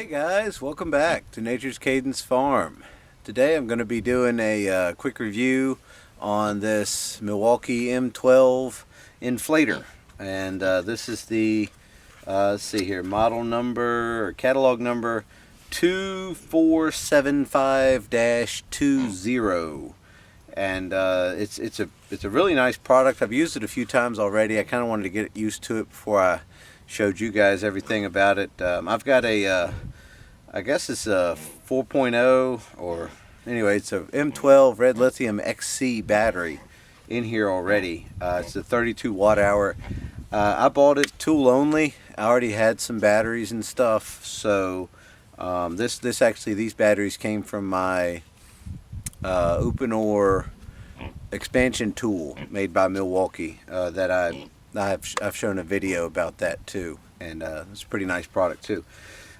Hey guys, welcome back to Nature's Cadence Farm. Today I'm going to be doing a quick review on this Milwaukee M12 Inflator, and this is the let's see here, model number or catalog number 2475-20, and it's a really nice product. I've used it a few times already. I kind of wanted to get used to it before I showed you guys everything about it. I've got a I guess it's a 4.0, or anyway, it's a M12 red lithium XC battery in here already. It's a 32 watt hour. I bought it tool only. I already had some batteries and stuff, so these batteries came from my Uponor expansion tool made by Milwaukee that I've shown a video about that too, and it's a pretty nice product too.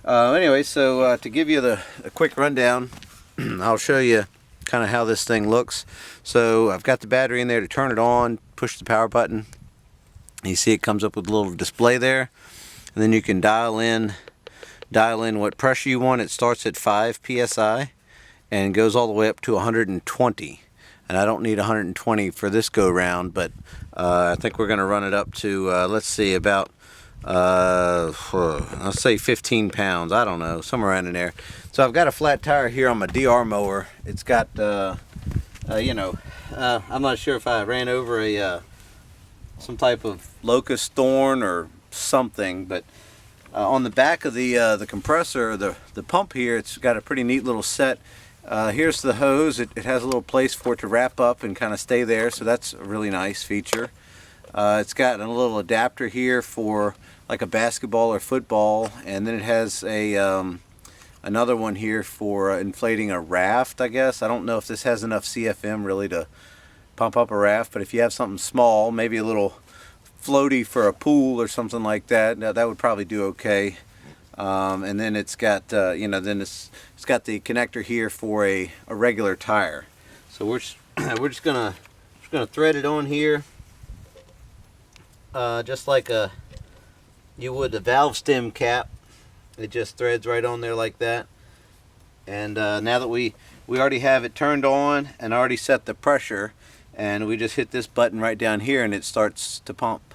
Anyway, so to give you a quick rundown, I'll show you kind of how this thing looks. So I've got the battery in there. To turn it on, push the power button. You see it comes up with a little display there, and then you can dial in what pressure you want. It starts at 5 psi and goes all the way up to 120. And I don't need 120 for this go round, but I think we're going to run it up to let's see, about let's say 15 pounds. I don't know, somewhere around in there. So I've got a flat tire here on my DR mower. It's got I'm not sure if I ran over some type of locust thorn or something, but on the back of the compressor, the pump here, it's got a pretty neat little set. Here's the hose. It has a little place for it to wrap up and kind of stay there, so that's a really nice feature. It's got a little adapter here for like a basketball or football, and then it has another one here for inflating a raft, I guess. I don't know if this has enough CFM really to pump up a raft, but if you have something small, maybe a little floaty for a pool or something like that, that would probably do okay. And then it's got it's got the connector here for a regular tire. So we're just gonna thread it on here, just like you would a valve stem cap. It just threads right on there like that. And now that we already have it turned on and already set the pressure, and we just hit this button right down here and it starts to pump.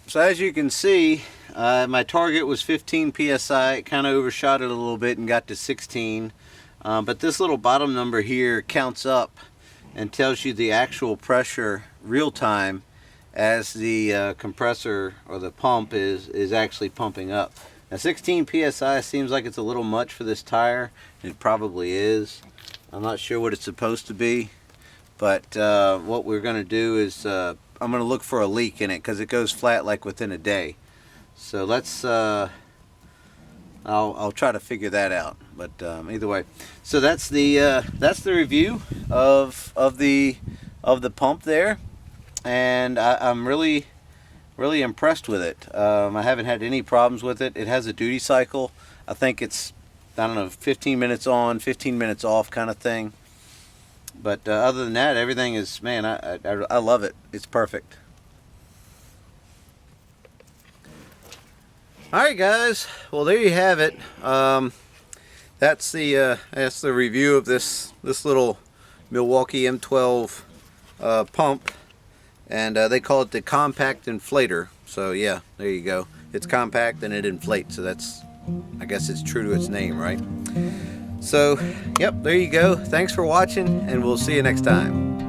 So as you can see, my target was 15 psi. It kind of overshot it a little bit and got to 16. But this little bottom number here counts up and tells you the actual pressure real time as the compressor or the pump is actually pumping up. Now 16 psi seems like it's a little much for this tire. It probably is. I'm not sure what it's supposed to be, but what we're going to do is I'm going to look for a leak in it because it goes flat like within a day. So let's I'll try to figure that out. But either way, so that's the review of the pump there, and I'm really impressed with it. I haven't had any problems with it. It has a duty cycle. I think it's, I don't know, 15 minutes on, 15 minutes off kind of thing. But other than that, everything is, man, I love it. It's perfect. Alright guys, well there you have it. That's the review of this little Milwaukee M12 pump, and they call it the compact inflator. So yeah, there you go. It's compact and it inflates, so that's, I guess it's true to its name, right? So, yep, there you go. Thanks for watching, and we'll see you next time.